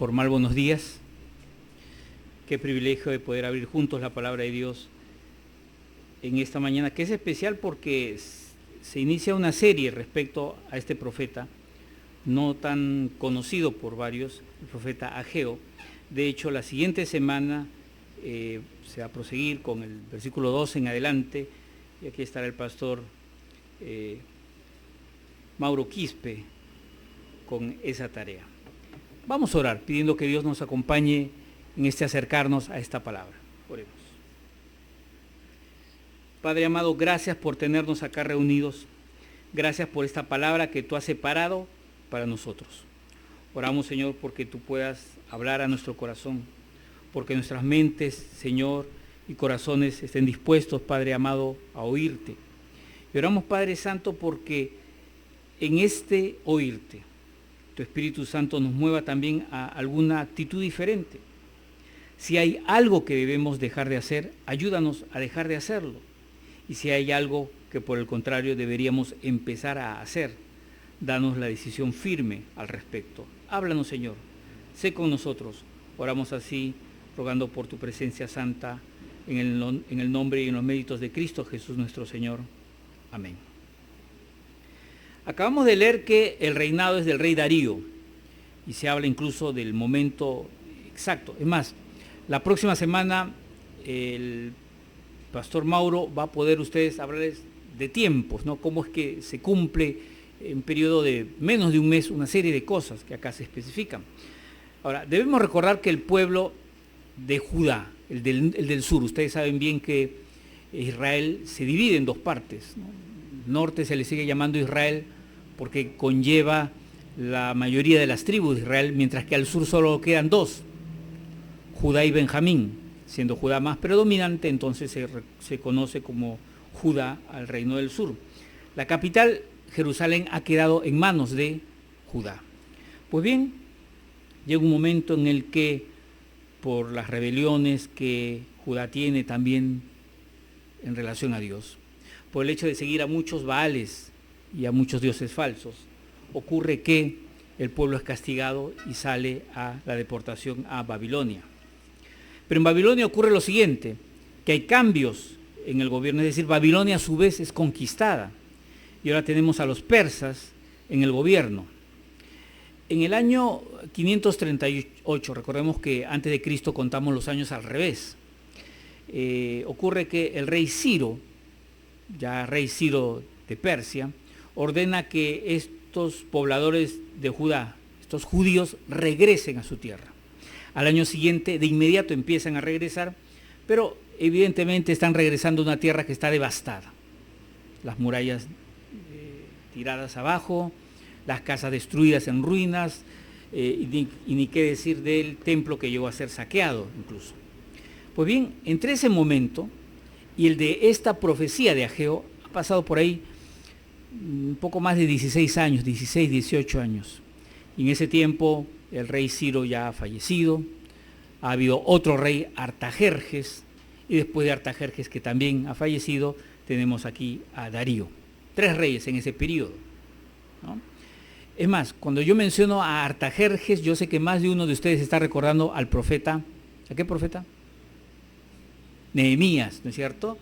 formal buenos días. Qué privilegio de poder abrir juntos la palabra de Dios en esta mañana, que es especial porque se inicia una serie respecto a este profeta, no tan conocido por varios, el profeta Ageo. De hecho, la siguiente semana se va a proseguir con el versículo 12 en adelante, y aquí estará el pastor Mauro Quispe con esa tarea. Vamos a orar pidiendo que Dios nos acompañe en este acercarnos a esta palabra. Oremos. Padre amado, gracias por tenernos acá reunidos. Gracias por esta palabra que tú has separado para nosotros. Oramos, Señor, porque tú puedas hablar a nuestro corazón, porque nuestras mentes, Señor, y corazones estén dispuestos, Padre amado, a oírte. Y oramos, Padre Santo, porque en este oírte, tu Espíritu Santo nos mueva también a alguna actitud diferente. Si hay algo que debemos dejar de hacer, ayúdanos a dejar de hacerlo. Y si hay algo que por el contrario deberíamos empezar a hacer, danos la decisión firme al respecto. Háblanos, Señor, sé con nosotros. Oramos así, rogando por tu presencia santa, en el nombre y en los méritos de Cristo Jesús nuestro Señor. Amén. Acabamos de leer que el reinado es del rey Darío, y se habla incluso del momento exacto. Es más, la próxima semana el pastor Mauro va a poder ustedes hablarles de tiempos, ¿no? Cómo es que se cumple en un periodo de menos de un mes una serie de cosas que acá se especifican. Ahora, debemos recordar que el pueblo de Judá, el del sur, ustedes saben bien que Israel se divide en dos partes, ¿no? El norte se le sigue llamando Israel porque conlleva la mayoría de las tribus de Israel, mientras que al sur solo quedan dos, Judá y Benjamín, siendo Judá más predominante, entonces se conoce como Judá al reino del sur. La capital, Jerusalén, ha quedado en manos de Judá. Pues bien, llega un momento en el que, por las rebeliones que Judá tiene también en relación a Dios, por el hecho de seguir a muchos baales y a muchos dioses falsos, ocurre que el pueblo es castigado y sale a la deportación a Babilonia. Pero en Babilonia ocurre lo siguiente, que hay cambios en el gobierno, es decir, Babilonia a su vez es conquistada, y ahora tenemos a los persas en el gobierno. En el año 538, recordemos que antes de Cristo contamos los años al revés, ocurre que el rey Ciro, ya rey Ciro de Persia, ordena que estos pobladores de Judá, estos judíos, regresen a su tierra. Al año siguiente, de inmediato empiezan a regresar, pero evidentemente están regresando a una tierra que está devastada. Las murallas tiradas abajo, las casas destruidas en ruinas, y ni qué decir del templo que llegó a ser saqueado incluso. Pues bien, entre ese momento y el de esta profecía de Ageo, ha pasado por ahí un poco más de 16 años, 16, 18 años. Y en ese tiempo el rey Ciro ya ha fallecido, ha habido otro rey, Artajerjes, y después de Artajerjes, que también ha fallecido, tenemos aquí a Darío. 3 reyes en ese periodo, ¿no? Es más, cuando yo menciono a Artajerjes, yo sé que más de uno de ustedes está recordando al profeta. ¿A qué profeta? Nehemías, ¿no es cierto?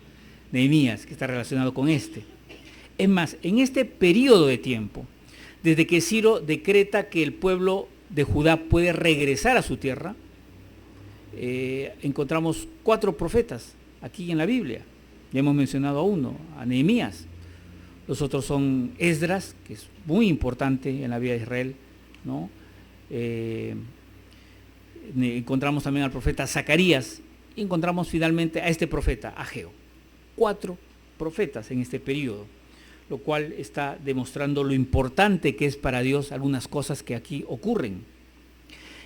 Nehemías, que está relacionado con este. Es más, en este periodo de tiempo, desde que Ciro decreta que el pueblo de Judá puede regresar a su tierra, encontramos 4 profetas aquí en la Biblia. Ya hemos mencionado a uno, a Nehemías. Los otros son Esdras, que es muy importante en la vida de Israel, ¿no? Encontramos también al profeta Zacarías, y encontramos finalmente a este profeta, Ageo. 4 profetas en este periodo, lo cual está demostrando lo importante que es para Dios algunas cosas que aquí ocurren.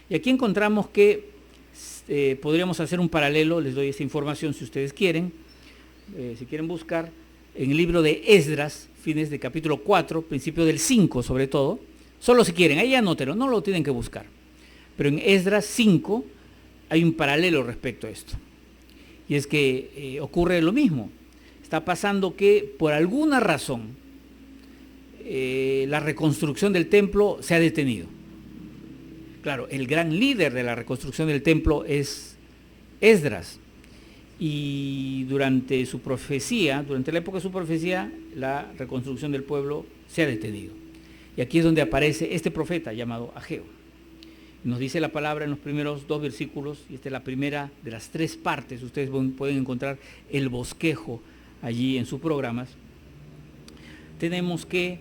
Y aquí encontramos que podríamos hacer un paralelo, les doy esta información si ustedes quieren, si quieren buscar, en el libro de Esdras, fines de capítulo 4, principio del 5 sobre todo, solo si quieren, ahí anótenlo, no lo tienen que buscar. Pero en Esdras 5 hay un paralelo respecto a esto. Y es que ocurre lo mismo. Está pasando que por alguna razón la reconstrucción del templo se ha detenido. Claro, el gran líder de la reconstrucción del templo es Esdras. Y durante su profecía, durante la época de su profecía, la reconstrucción del pueblo se ha detenido. Y aquí es donde aparece este profeta llamado Ageo. Nos dice la palabra en los primeros 2 versículos, y esta es la primera de las 3 partes. Ustedes pueden encontrar el bosquejo allí en sus programas. Tenemos que,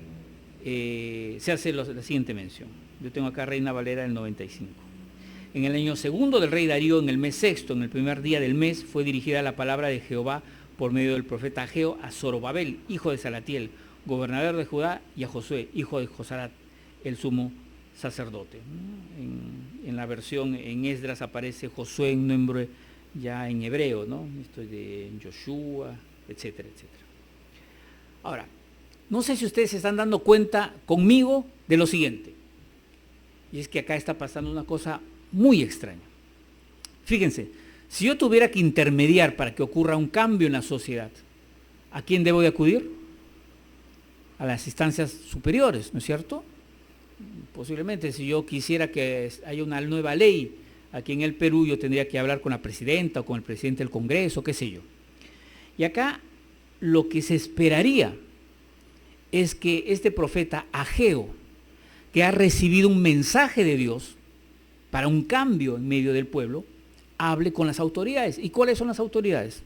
se hace la siguiente mención. Yo tengo acá Reina Valera del 95. En el año segundo del rey Darío, en el mes sexto, en el primer día del mes, fue dirigida la palabra de Jehová por medio del profeta Ageo a Zorobabel, hijo de Salatiel, gobernador de Judá, y a Josué, hijo de Josadat, el sumo sacerdote. En la versión en Esdras aparece Josué en nombre ya en hebreo, ¿no? Esto es de Joshua, etcétera, etcétera. Ahora, no sé si ustedes se están dando cuenta conmigo de lo siguiente, y es que acá está pasando una cosa muy extraña. Fíjense, si yo tuviera que intermediar para que ocurra un cambio en la sociedad, ¿a quién debo de acudir? A las instancias superiores, ¿no es cierto? Posiblemente si yo quisiera que haya una nueva ley aquí en el Perú, yo tendría que hablar con la presidenta o con el presidente del Congreso, qué sé yo. Y acá lo que se esperaría es que este profeta Ageo, que ha recibido un mensaje de Dios para un cambio en medio del pueblo, hable con las autoridades. ¿Y cuáles son las autoridades?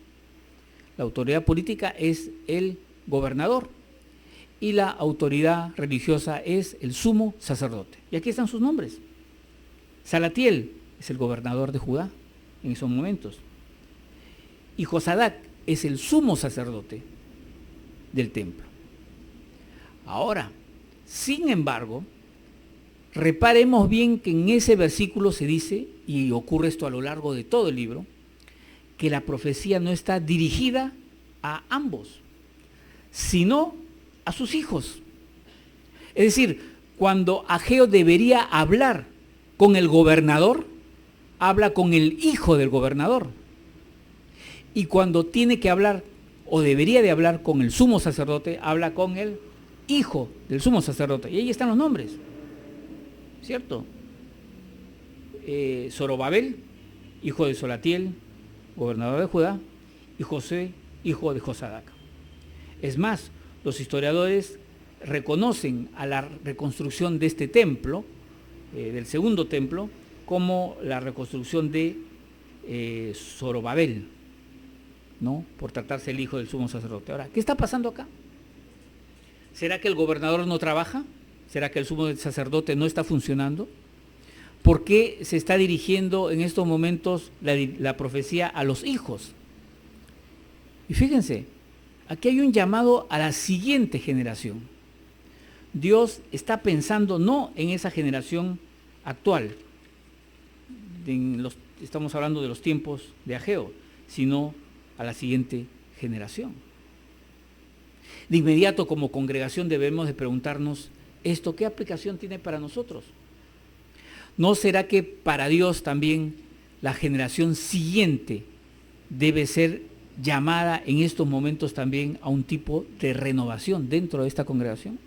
La autoridad política es el gobernador y la autoridad religiosa es el sumo sacerdote. Y aquí están sus nombres. Salatiel es el gobernador de Judá en esos momentos. Y Josadac es el sumo sacerdote del templo. Ahora, sin embargo, reparemos bien que en ese versículo se dice, y ocurre esto a lo largo de todo el libro, que la profecía no está dirigida a ambos, sino a sus hijos. Es decir, cuando Ageo debería hablar con el gobernador, habla con el hijo del gobernador. Y cuando tiene que hablar, o debería de hablar con el sumo sacerdote, habla con el hijo del sumo sacerdote. Y ahí están los nombres, ¿cierto? Zorobabel, hijo de Salatiel, gobernador de Judá, y José, hijo de Josadac. Es más, los historiadores reconocen a la reconstrucción de este templo, del segundo templo, como la reconstrucción de Zorobabel, ¿no? Por tratarse el hijo del sumo sacerdote. Ahora, ¿qué está pasando acá? ¿Será que el gobernador no trabaja? ¿Será que el sumo sacerdote no está funcionando? ¿Por qué se está dirigiendo en estos momentos la profecía a los hijos? Y fíjense, aquí hay un llamado a la siguiente generación. Dios está pensando no en esa generación actual, estamos hablando de los tiempos de Ageo, sino a la siguiente generación. De inmediato, como congregación, debemos de preguntarnos, ¿esto qué aplicación tiene para nosotros? ¿No será que para Dios también la generación siguiente debe ser llamada en estos momentos también a un tipo de renovación dentro de esta congregación?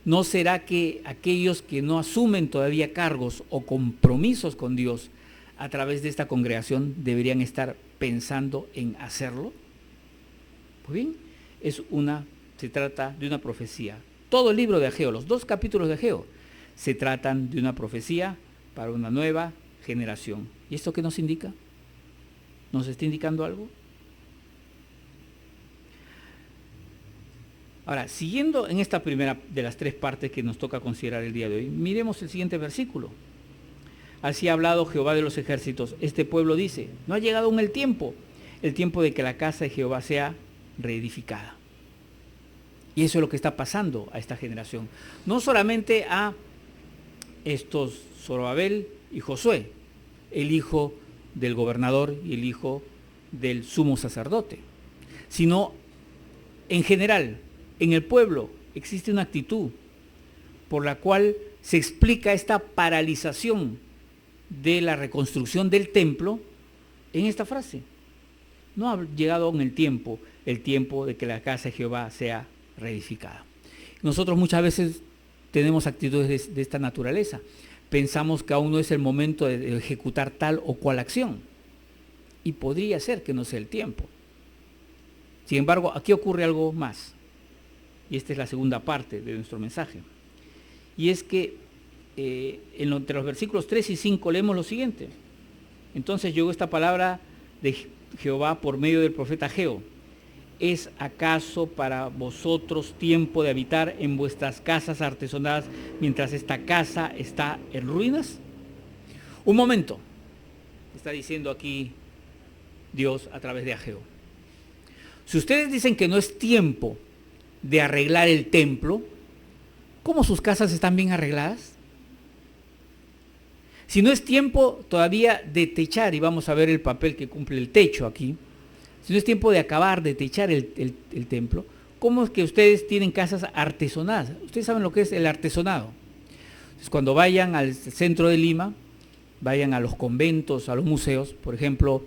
¿No será que aquellos que no asumen todavía cargos o compromisos con Dios a través de esta congregación deberían estar pensando en hacerlo? Pues bien, se trata de una profecía. Todo el libro de Ageo, los 2 capítulos de Ageo, se tratan de una profecía para una nueva generación. ¿Y esto qué nos indica? ¿Nos está indicando algo? Ahora, siguiendo en esta primera de las 3 partes que nos toca considerar el día de hoy, miremos el siguiente versículo. Así ha hablado Jehová de los ejércitos. Este pueblo dice, no ha llegado aún el tiempo de que la casa de Jehová sea reedificada. Y eso es lo que está pasando a esta generación. No solamente a estos Zorobabel y Josué, el hijo del gobernador y el hijo del sumo sacerdote, sino en general, en el pueblo existe una actitud por la cual se explica esta paralización de la reconstrucción del templo en esta frase. No ha llegado aún el tiempo de que la casa de Jehová sea reedificada. Nosotros muchas veces tenemos actitudes de esta naturaleza. pensamos que aún no es el momento de ejecutar tal o cual acción. Y podría ser que no sea el tiempo. Sin embargo, aquí ocurre algo más. Y esta es la segunda parte de nuestro mensaje. Y es que entre los versículos 3 y 5 leemos lo siguiente. Entonces llegó esta palabra de Jehová por medio del profeta Ageo. ¿Es acaso para vosotros tiempo de habitar en vuestras casas artesonadas mientras esta casa está en ruinas? Un momento, está diciendo aquí Dios a través de Ageo. Si ustedes dicen que no es tiempo de arreglar el templo, ¿cómo sus casas están bien arregladas? Si no es tiempo todavía de techar, y vamos a ver el papel que cumple el techo aquí, si no es tiempo de acabar de techar el templo, ¿cómo es que ustedes tienen casas artesonadas? Ustedes saben lo que es el artesonado. Entonces, cuando vayan al centro de Lima, vayan a los conventos, a los museos, por ejemplo,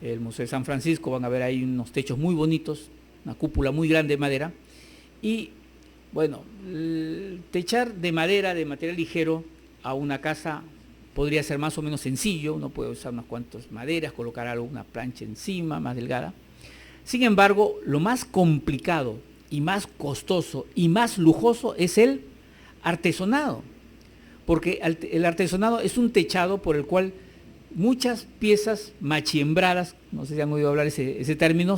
el Museo de San Francisco, van a ver ahí unos techos muy bonitos, una cúpula muy grande de madera, y bueno, techar de madera, de material ligero, a una casa podría ser más o menos sencillo, uno puede usar unas cuantas maderas, colocar una plancha encima, más delgada. Sin embargo, lo más complicado y más costoso y más lujoso es el artesonado, porque el artesonado es un techado por el cual muchas piezas machiembradas, no sé si han oído hablar ese término,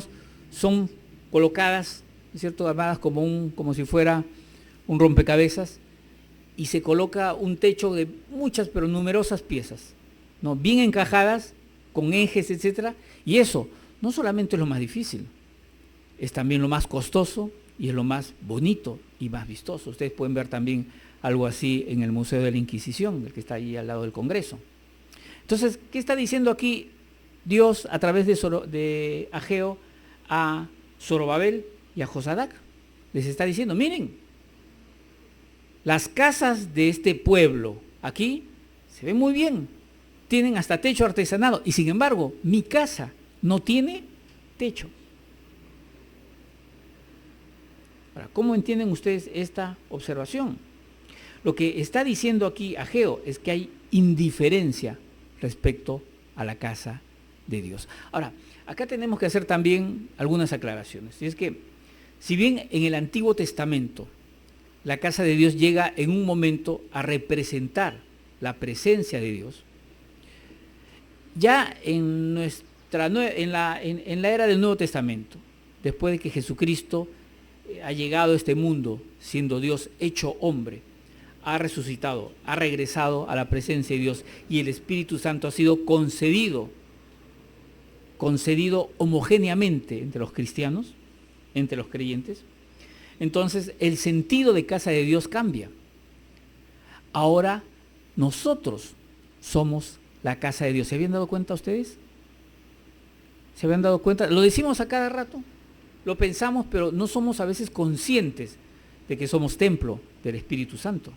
son colocadas, ¿cierto?, armadas como si fuera un rompecabezas, y se coloca un techo de muchas pero numerosas piezas, ¿no?, bien encajadas, con ejes, etcétera, y eso no solamente es lo más difícil, es también lo más costoso y es lo más bonito y más vistoso. Ustedes pueden ver también algo así en el Museo de la Inquisición, el que está ahí al lado del Congreso. Entonces, ¿qué está diciendo aquí Dios a través de Ageo a Zorobabel y a Josadac? Les está diciendo, miren, las casas de este pueblo aquí se ven muy bien, tienen hasta techo artesanado, y sin embargo, mi casa no tiene techo. Ahora, ¿cómo entienden ustedes esta observación? Lo que está diciendo aquí Ageo es que hay indiferencia respecto a la casa de Dios. Ahora, acá tenemos que hacer también algunas aclaraciones. Y es que, si bien en el Antiguo Testamento la casa de Dios llega en un momento a representar la presencia de Dios, ya en la era del Nuevo Testamento, después de que Jesucristo ha llegado a este mundo siendo Dios hecho hombre, ha resucitado, ha regresado a la presencia de Dios, y el Espíritu Santo ha sido concedido homogéneamente entre los cristianos, entre los creyentes. Entonces el sentido de casa de Dios cambia. Ahora nosotros somos la casa de Dios. ¿Se habían dado cuenta ustedes? ¿Se habían dado cuenta? Lo decimos a cada rato, lo pensamos, pero no somos a veces conscientes de que somos templo del Espíritu Santo,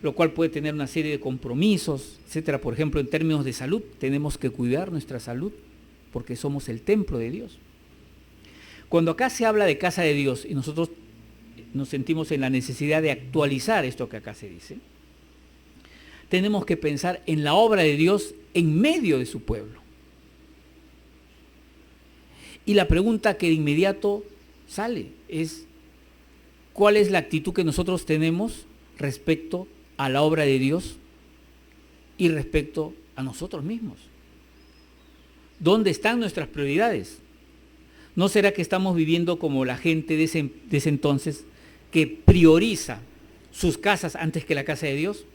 lo cual puede tener una serie de compromisos, etcétera. Por ejemplo, en términos de salud, tenemos que cuidar nuestra salud porque somos el templo de Dios. Cuando acá se habla de casa de Dios y nosotros nos sentimos en la necesidad de actualizar esto que acá se dice, tenemos que pensar en la obra de Dios en medio de su pueblo. Y la pregunta que de inmediato sale es, ¿cuál es la actitud que nosotros tenemos respecto a la obra de Dios y respecto a nosotros mismos? ¿Dónde están nuestras prioridades? ¿No será que estamos viviendo como la gente de ese entonces, que prioriza sus casas antes que la casa de Dios?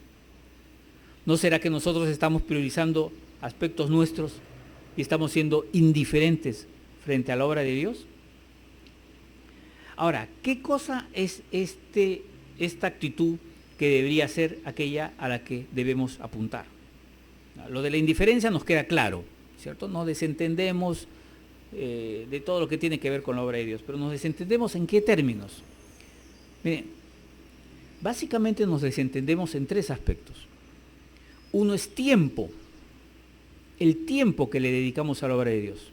¿No será que nosotros estamos priorizando aspectos nuestros y estamos siendo indiferentes frente a la obra de Dios? Ahora, ¿qué cosa es esta actitud que debería ser aquella a la que debemos apuntar? Lo de la indiferencia nos queda claro, ¿cierto? Nos desentendemos de todo lo que tiene que ver con la obra de Dios, pero nos desentendemos ¿en qué términos? Miren, básicamente nos desentendemos en tres aspectos. Uno es tiempo, el tiempo que le dedicamos a la obra de Dios.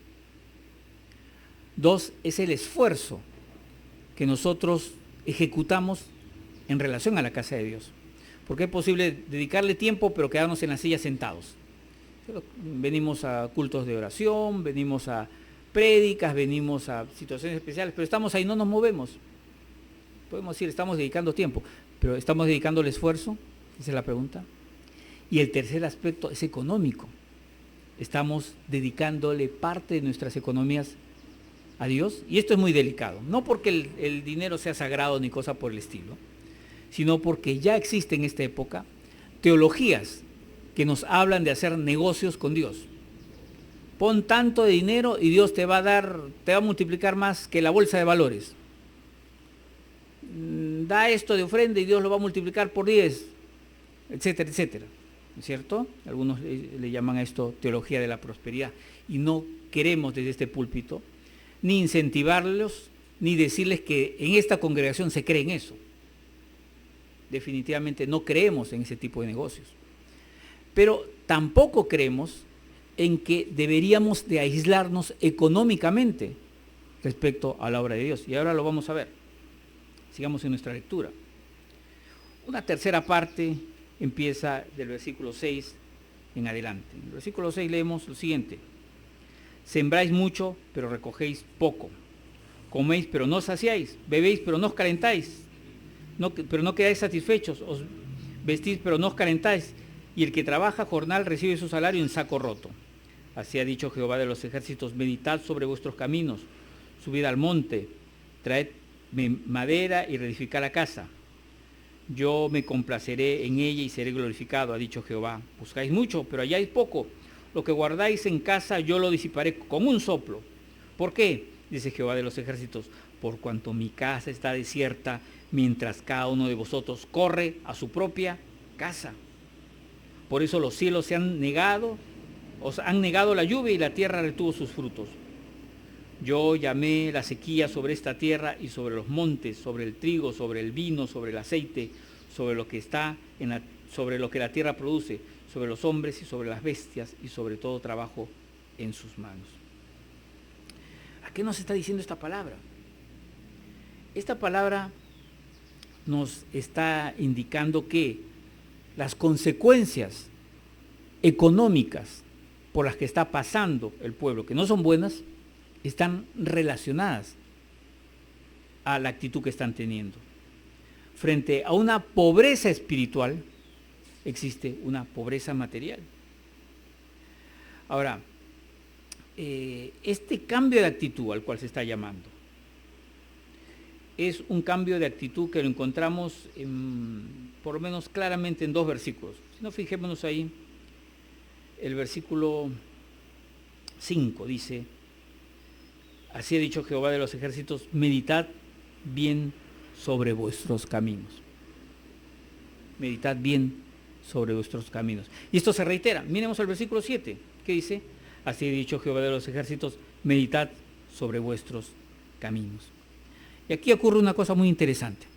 Dos, es el esfuerzo que nosotros ejecutamos en relación a la casa de Dios. porque es posible dedicarle tiempo pero quedarnos en la silla sentados. Venimos a cultos de oración, venimos a prédicas, venimos a situaciones especiales, pero estamos ahí, no nos movemos. Podemos decir, estamos dedicando tiempo, pero ¿estamos dedicando el esfuerzo? Esa es la pregunta. Y el tercer aspecto es económico. Estamos dedicándole parte de nuestras economías a Dios, y esto es muy delicado, no porque el dinero sea sagrado ni cosa por el estilo, sino porque ya existe en esta época teologías que nos hablan de hacer negocios con Dios. Pon tanto de dinero y Dios te va a multiplicar más que la bolsa de valores. Da esto de ofrenda y Dios lo va a multiplicar por 10, etcétera, etcétera. ¿No es cierto? Algunos le llaman a esto teología de la prosperidad. Y no queremos desde este púlpito ni incentivarlos, ni decirles que en esta congregación se cree en eso. Definitivamente no creemos en ese tipo de negocios. Pero tampoco creemos en que deberíamos de aislarnos económicamente respecto a la obra de Dios. Y ahora lo vamos a ver. Sigamos en nuestra lectura. Una tercera parte empieza del versículo 6 en adelante. En el versículo 6 leemos lo siguiente: sembráis mucho, pero recogéis poco. Coméis, pero no saciáis. Bebéis, pero no os calentáis. Pero no quedáis satisfechos. Os vestís, pero no os calentáis. Y el que trabaja jornal recibe su salario en saco roto. Así ha dicho Jehová de los ejércitos: meditad sobre vuestros caminos, subid al monte, traed madera y reedificad la casa. Yo me complaceré en ella y seré glorificado, ha dicho Jehová. Buscáis mucho, pero halláis poco. Lo que guardáis en casa yo lo disiparé como un soplo. ¿Por qué? Dice Jehová de los ejércitos: por cuanto mi casa está desierta, mientras cada uno de vosotros corre a su propia casa. Por eso los cielos os han negado la lluvia y la tierra retuvo sus frutos. Yo llamé la sequía sobre esta tierra y sobre los montes, sobre el trigo, sobre el vino, sobre el aceite, sobre lo que sobre lo que la tierra produce, sobre los hombres y sobre las bestias y sobre todo trabajo en sus manos. ¿A qué nos está diciendo esta palabra? Esta palabra nos está indicando que las consecuencias económicas por las que está pasando el pueblo, que no son buenas, están relacionadas a la actitud que están teniendo. Frente a una pobreza espiritual, existe una pobreza material. Ahora, este cambio de actitud al cual se está llamando, es un cambio de actitud que lo encontramos por lo menos claramente en dos versículos. Si no, fijémonos ahí, el versículo 5 dice: así ha dicho Jehová de los ejércitos, meditad bien sobre vuestros caminos. Meditad bien sobre vuestros caminos. Y esto se reitera. Miremos el versículo 7, que dice: así ha dicho Jehová de los ejércitos, meditad sobre vuestros caminos. Y aquí ocurre una cosa muy interesante.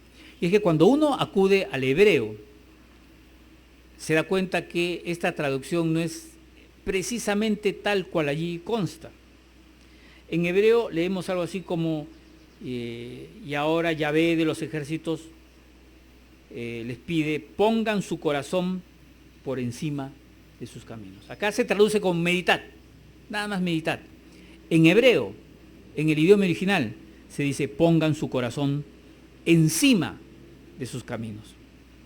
Y es que cuando uno acude al hebreo, se da cuenta que esta traducción no es precisamente tal cual allí consta. En hebreo leemos algo así como: y ahora Yahvé de los ejércitos les pide, pongan su corazón por encima de sus caminos. Acá se traduce con meditad, nada más meditad. En hebreo, en el idioma original, se dice pongan su corazón encima de sus caminos,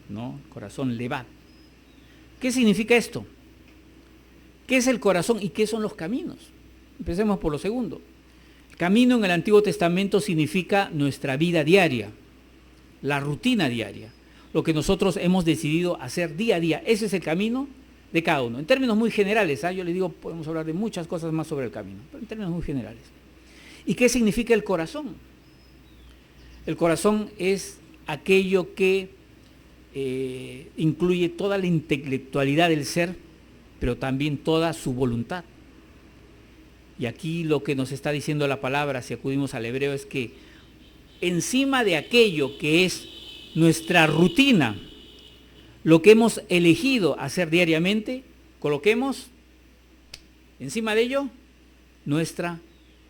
¿no? Corazón levad. ¿Qué significa esto? ¿Qué es el corazón y qué son los caminos? Empecemos por lo segundo. Camino en el Antiguo Testamento significa nuestra vida diaria, la rutina diaria, lo que nosotros hemos decidido hacer día a día. Ese es el camino de cada uno. En términos muy generales, yo les digo, podemos hablar de muchas cosas más sobre el camino, pero en términos muy generales. ¿Y qué significa el corazón? El corazón es aquello que incluye toda la intelectualidad del ser, pero también toda su voluntad. Y aquí lo que nos está diciendo la palabra, si acudimos al hebreo, es que encima de aquello que es nuestra rutina, lo que hemos elegido hacer diariamente, coloquemos encima de ello nuestra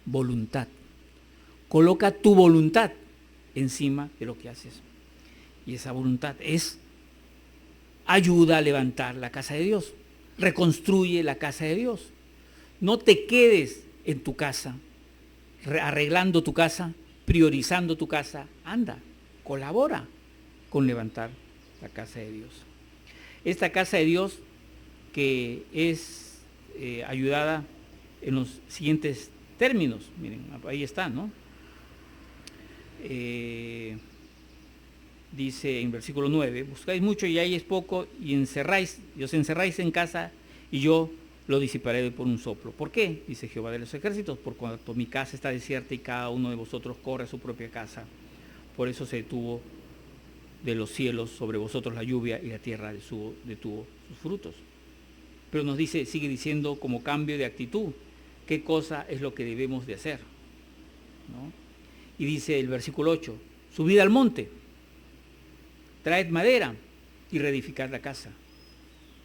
voluntad. Coloca tu voluntad encima de lo que haces. Y esa voluntad es ayuda a levantar la casa de Dios, reconstruye la casa de Dios. No te quedes en tu casa, arreglando tu casa, priorizando tu casa. Anda, colabora con levantar la casa de Dios. Esta casa de Dios que es ayudada en los siguientes términos. Miren, ahí está, ¿no? Dice en versículo 9, buscáis mucho y hay es poco, y os encerráis en casa, y yo lo disiparé por un soplo. ¿Por qué? Dice Jehová de los ejércitos, por cuanto mi casa está desierta y cada uno de vosotros corre a su propia casa. Por eso se detuvo de los cielos sobre vosotros la lluvia, y la tierra detuvo sus frutos. Pero nos dice, sigue diciendo como cambio de actitud, qué cosa es lo que debemos de hacer, ¿no? Y dice el versículo 8, subid al monte, traed madera y reedificad la casa.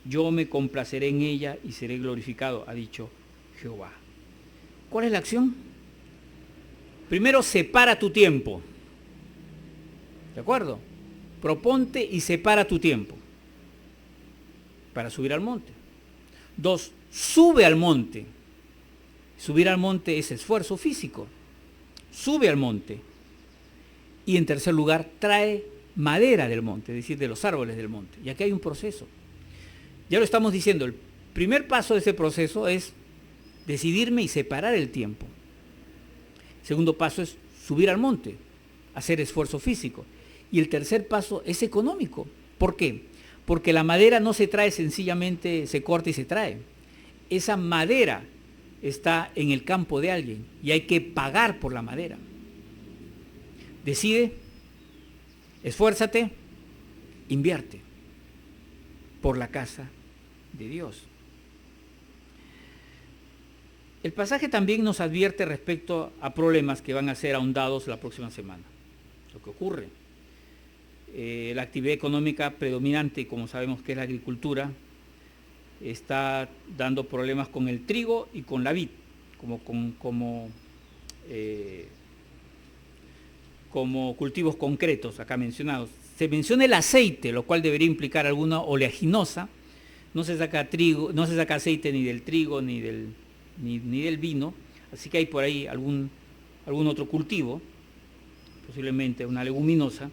Yo me complaceré en ella y seré glorificado, ha dicho Jehová. ¿Cuál es la acción? Primero, separa tu tiempo. ¿De acuerdo? Proponte y separa tu tiempo para subir al monte. 2, sube al monte. Subir al monte es esfuerzo físico. Sube al monte. Y en tercer lugar, trae madera del monte, es decir, de los árboles del monte. Y aquí hay un proceso. Ya lo estamos diciendo, el primer paso de ese proceso es decidirme y separar el tiempo. El segundo paso es subir al monte, hacer esfuerzo físico. Y el tercer paso es económico. ¿Por qué? Porque la madera no se trae sencillamente, se corta y se trae. Esa madera está en el campo de alguien y hay que pagar por la madera. Decide, esfuérzate, invierte por la casa de Dios. El pasaje también nos advierte respecto a problemas que van a ser ahondados la próxima semana. Lo que ocurre, la actividad económica predominante, como sabemos que es la agricultura, está dando problemas con el trigo y con la vid, como cultivos concretos acá mencionados. Se menciona el aceite, lo cual debería implicar alguna oleaginosa. No se saca trigo, no se saca aceite ni del trigo ni del vino, así que hay por ahí algún otro cultivo, posiblemente una leguminosa,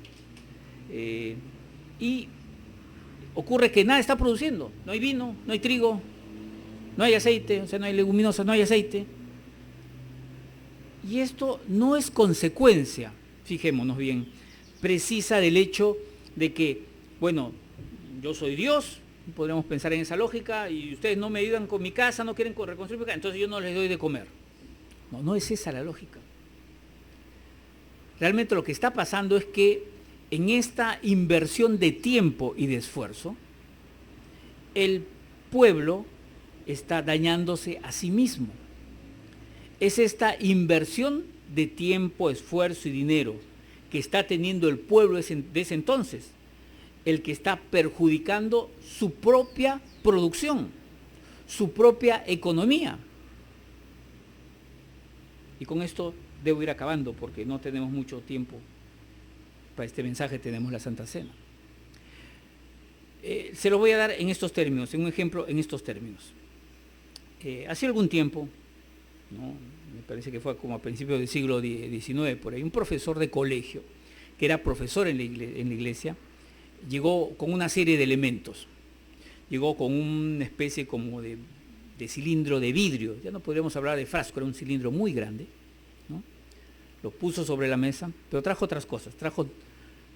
y ocurre que nada está produciendo. No hay vino, no hay trigo, no hay aceite, o sea, no hay leguminosa, no hay aceite. Y esto no es consecuencia, fijémonos bien, precisa del hecho de que, bueno, yo soy Dios, podríamos pensar en esa lógica, y ustedes no me ayudan con mi casa, no quieren reconstruir mi casa, entonces yo no les doy de comer. No, no es esa la lógica. Realmente lo que está pasando es que en esta inversión de tiempo y de esfuerzo, el pueblo está dañándose a sí mismo. Es esta inversión de tiempo, esfuerzo y dinero que está teniendo el pueblo de ese entonces, el que está perjudicando su propia producción, su propia economía. Y con esto debo ir acabando porque no tenemos mucho tiempo para este mensaje, tenemos la Santa Cena. Se lo voy a dar en estos términos, en un ejemplo en estos términos. Hace algún tiempo, ¿no? Me parece que fue como a principios del siglo XIX, por ahí, un profesor de colegio, que era profesor en la iglesia, llegó con una serie de elementos. Llegó con una especie como de cilindro de vidrio, ya no podríamos hablar de frasco, era un cilindro muy grande, ¿no? Lo puso sobre la mesa, pero trajo otras cosas. Trajo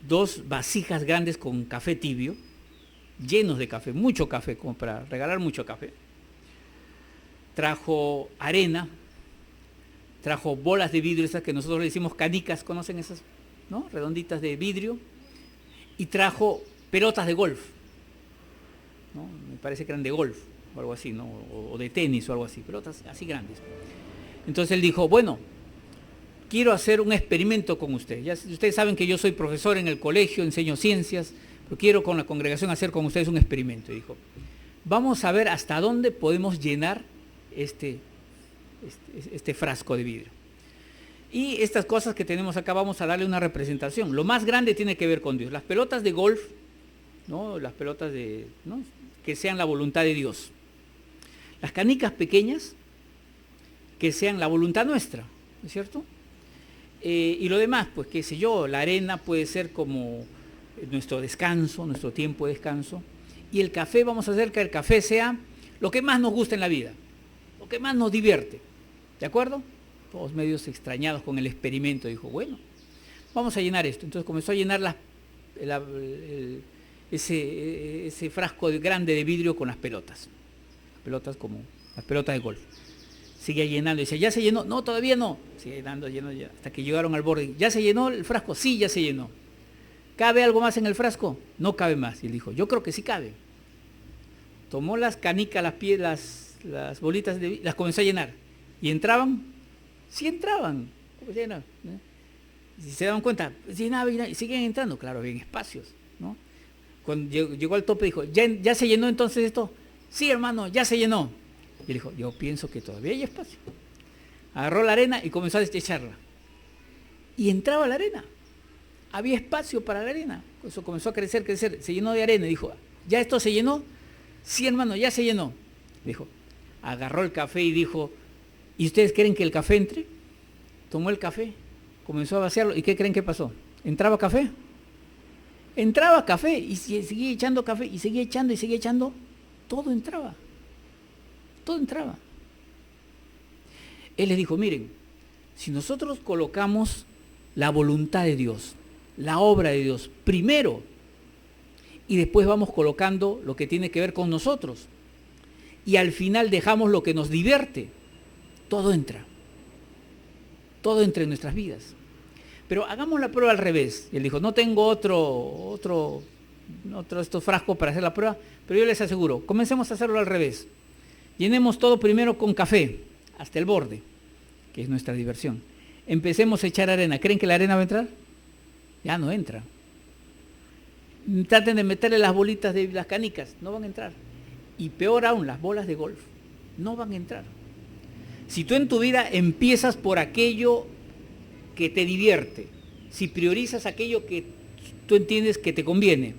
2 vasijas grandes con café tibio, llenos de café, mucho café, como para regalar mucho café. Trajo arena, trajo bolas de vidrio, esas que nosotros le decimos canicas, ¿conocen esas, no? Redonditas de vidrio. Y trajo pelotas de golf, ¿no? Me parece que eran de golf o algo así, ¿no? O de tenis o algo así, pelotas así grandes. Entonces él dijo, bueno, quiero hacer un experimento con usted. Ya ustedes saben que yo soy profesor en el colegio, enseño ciencias, pero quiero con la congregación hacer con ustedes un experimento. Y dijo, vamos a ver hasta dónde podemos llenar este frasco de vidrio. Y estas cosas que tenemos acá vamos a darle una representación. Lo más grande tiene que ver con Dios. Las pelotas de golf ¿no? Las pelotas ¿no? Que sean la voluntad de Dios. Las canicas pequeñas, que sean la voluntad nuestra, ¿no es cierto? Y lo demás, pues qué sé yo, la arena puede ser como nuestro descanso, nuestro tiempo de descanso. Y el café, vamos a hacer que el café sea lo que más nos gusta en la vida, lo que más nos divierte. ¿De acuerdo? Todos medios extrañados con el experimento. Dijo, bueno, vamos a llenar esto. Entonces comenzó a llenar ese frasco grande de vidrio con las pelotas. Pelotas como las pelotas de golf. Seguía llenando, decía, ¿ya se llenó? No, todavía no. Sigue llenando, hasta que llegaron al borde. ¿Ya se llenó el frasco? Sí, ya se llenó. ¿Cabe algo más en el frasco? No cabe más. Y él dijo, yo creo que sí cabe. Tomó las canicas, las bolitas, las comenzó a llenar. ¿Y entraban? Sí entraban. Si se daban cuenta, llenaba y siguen entrando. Claro, había espacios, ¿no? Cuando llegó al tope dijo, ¿ya se llenó entonces esto? Sí, hermano, ya se llenó. Y él dijo, yo pienso que todavía hay espacio. Agarró la arena y comenzó a desecharla. Y entraba la arena. Había espacio para la arena. Eso comenzó a crecer. Se llenó de arena. Y dijo, ¿ya esto se llenó? Sí, hermano, ya se llenó. Dijo, agarró el café y dijo, ¿y ustedes creen que el café entre? Tomó el café, comenzó a vaciarlo. ¿Y qué creen que pasó? ¿Entraba café? Entraba café y seguía echando café y seguía echando y seguía echando. Todo entraba. Todo entraba. Él les dijo, miren, si nosotros colocamos la voluntad de Dios, la obra de Dios, primero, y después vamos colocando lo que tiene que ver con nosotros, y al final dejamos lo que nos divierte, todo entra. Todo entra en nuestras vidas. Pero hagamos la prueba al revés. Y él dijo, no tengo otro estos frascos para hacer la prueba, pero yo les aseguro, comencemos a hacerlo al revés. Llenemos todo primero con café, hasta el borde, que es nuestra diversión. Empecemos a echar arena. ¿Creen que la arena va a entrar? Ya no entra. Traten de meterle las bolitas de las canicas, no van a entrar. Y peor aún, las bolas de golf, no van a entrar. Si tú en tu vida empiezas por aquello que te divierte, si priorizas aquello que tú entiendes que te conviene,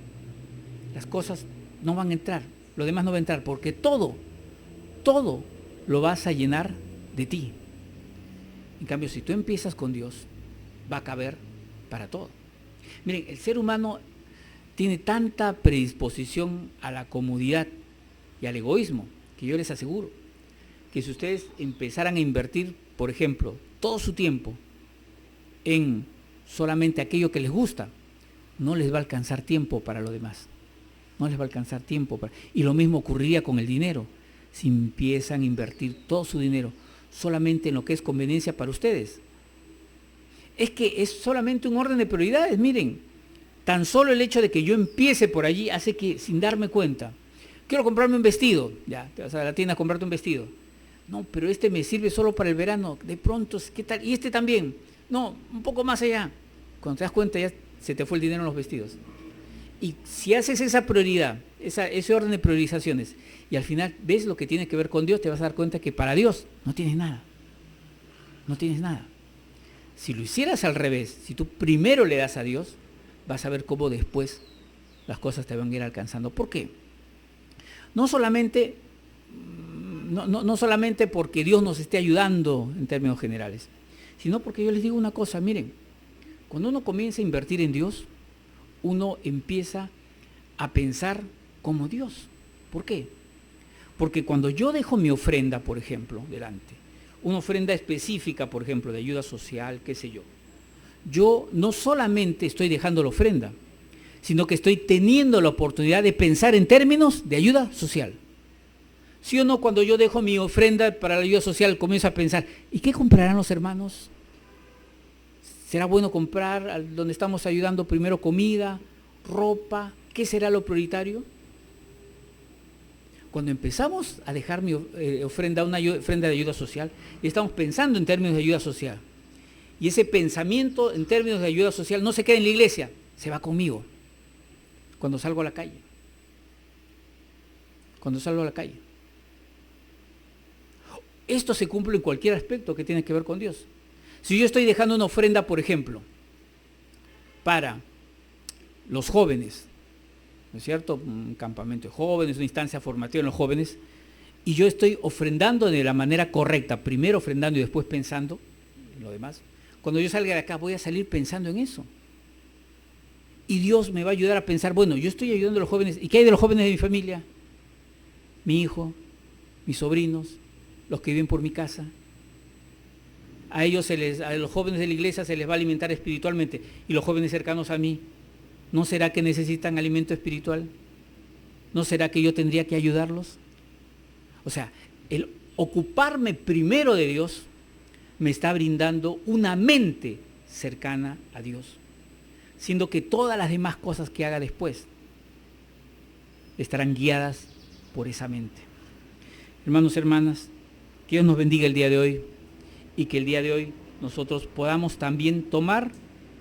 las cosas no van a entrar, lo demás no va a entrar, porque todo lo vas a llenar de ti. En cambio, si tú empiezas con Dios, va a caber para todo. Miren, el ser humano tiene tanta predisposición a la comodidad y al egoísmo, que yo les aseguro, que si ustedes empezaran a invertir, por ejemplo, todo su tiempo en solamente aquello que les gusta, no les va a alcanzar tiempo para lo demás. No les va a alcanzar tiempo para... Y lo mismo ocurriría con el dinero. Si empiezan a invertir todo su dinero solamente en lo que es conveniencia para ustedes. Es que es solamente un orden de prioridades, miren. Tan solo el hecho de que yo empiece por allí hace que, sin darme cuenta, quiero comprarme un vestido. Ya, te vas a la tienda a comprarte un vestido. No, pero este me sirve solo para el verano. De pronto, ¿qué tal? Y este también. No, un poco más allá. Cuando te das cuenta ya se te fue el dinero en los vestidos. Y si haces esa prioridad, ese orden de priorizaciones, y al final ves lo que tiene que ver con Dios, te vas a dar cuenta que para Dios no tienes nada. No tienes nada. Si lo hicieras al revés, si tú primero le das a Dios, vas a ver cómo después las cosas te van a ir alcanzando. ¿Por qué? No solamente porque Dios nos esté ayudando en términos generales, sino porque yo les digo una cosa, miren, cuando uno comienza a invertir en Dios, uno empieza a pensar como Dios. ¿Por qué? Porque cuando yo dejo mi ofrenda, por ejemplo, delante, una ofrenda específica, por ejemplo, de ayuda social, qué sé yo, yo no solamente estoy dejando la ofrenda, sino que estoy teniendo la oportunidad de pensar en términos de ayuda social. ¿Sí o no? Cuando yo dejo mi ofrenda para la ayuda social, comienzo a pensar, ¿y qué comprarán los hermanos? ¿Será bueno comprar donde estamos ayudando primero comida, ropa? ¿Qué será lo prioritario? Cuando empezamos a dejar mi ofrenda, una ofrenda de ayuda social, y estamos pensando en términos de ayuda social, y ese pensamiento en términos de ayuda social no se queda en la iglesia, se va conmigo cuando salgo a la calle. Cuando salgo a la calle. Esto se cumple en cualquier aspecto que tiene que ver con Dios. Si yo estoy dejando una ofrenda, por ejemplo, para los jóvenes, ¿no es cierto? Un campamento de jóvenes, una instancia formativa en los jóvenes, y yo estoy ofrendando de la manera correcta, primero ofrendando y después pensando en lo demás. Cuando yo salga de acá voy a salir pensando en eso. Y Dios me va a ayudar a pensar, bueno, yo estoy ayudando a los jóvenes, ¿y qué hay de los jóvenes de mi familia? Mi hijo, mis sobrinos, los que viven por mi casa. A los jóvenes de la iglesia se les va a alimentar espiritualmente, y los jóvenes cercanos a mí, ¿no será que necesitan alimento espiritual? ¿No será que yo tendría que ayudarlos? O sea, el ocuparme primero de Dios me está brindando una mente cercana a Dios, siendo que todas las demás cosas que haga después estarán guiadas por esa mente. Hermanos, hermanas, que Dios nos bendiga el día de hoy y que el día de hoy nosotros podamos también tomar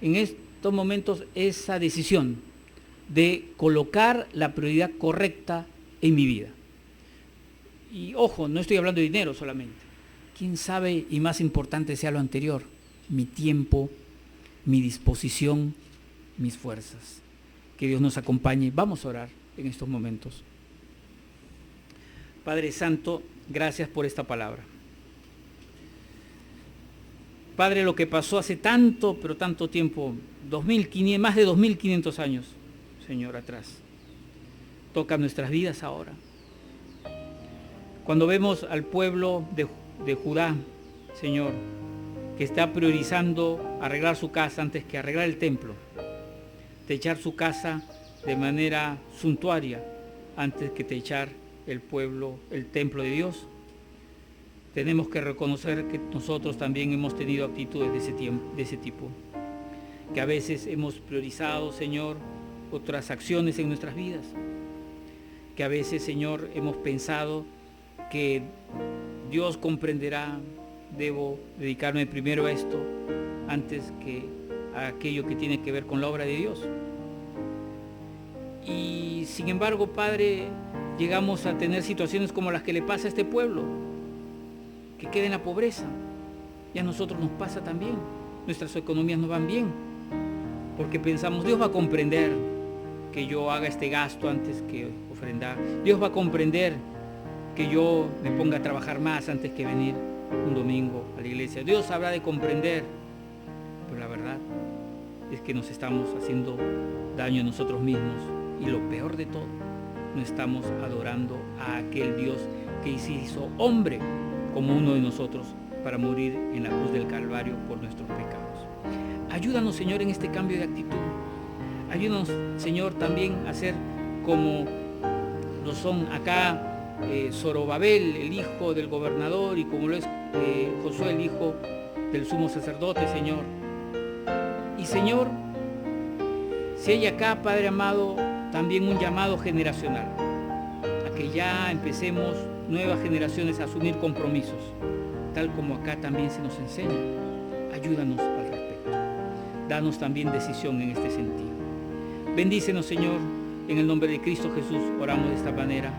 en estos momentos esa decisión de colocar la prioridad correcta en mi vida. Y ojo, no estoy hablando de dinero solamente. Quién sabe, y más importante sea lo anterior, mi tiempo, mi disposición, mis fuerzas. Que Dios nos acompañe. Vamos a orar en estos momentos. Padre Santo, gracias por esta palabra. Padre, lo que pasó hace tanto, pero tanto tiempo, más de 2500 años, Señor, atrás, toca nuestras vidas ahora. Cuando vemos al pueblo de Judá, Señor, que está priorizando arreglar su casa antes que arreglar el templo, techar su casa de manera suntuaria antes que techar el templo de Dios, tenemos que reconocer que nosotros también hemos tenido actitudes de ese tipo, que a veces hemos priorizado, Señor, otras acciones en nuestras vidas, que a veces, Señor, hemos pensado que Dios comprenderá, debo dedicarme primero a esto antes que a aquello que tiene que ver con la obra de Dios. Y sin embargo, Padre, llegamos a tener situaciones como las que le pasa a este pueblo, que queda en la pobreza. Y a nosotros nos pasa también. Nuestras economías no van bien, porque pensamos, Dios va a comprender que yo haga este gasto antes que ofrendar. Dios va a comprender que yo me ponga a trabajar más antes que venir un domingo a la iglesia. Dios habrá de comprender, pero la verdad es que nos estamos haciendo daño a nosotros mismos, y lo peor de todo, no estamos adorando a aquel Dios que se hizo hombre como uno de nosotros para morir en la cruz del Calvario por nuestros pecados. Ayúdanos, Señor, en este cambio de actitud. Ayúdanos, Señor, también a ser como lo son acá Zorobabel, el hijo del gobernador, y como lo es Josué, el hijo del sumo sacerdote, Señor. Y, Señor, si hay acá, Padre amado, también un llamado generacional, a que ya empecemos nuevas generaciones a asumir compromisos, tal como acá también se nos enseña. Ayúdanos al respecto. Danos también decisión en este sentido. Bendícenos, Señor, en el nombre de Cristo Jesús, oramos de esta manera.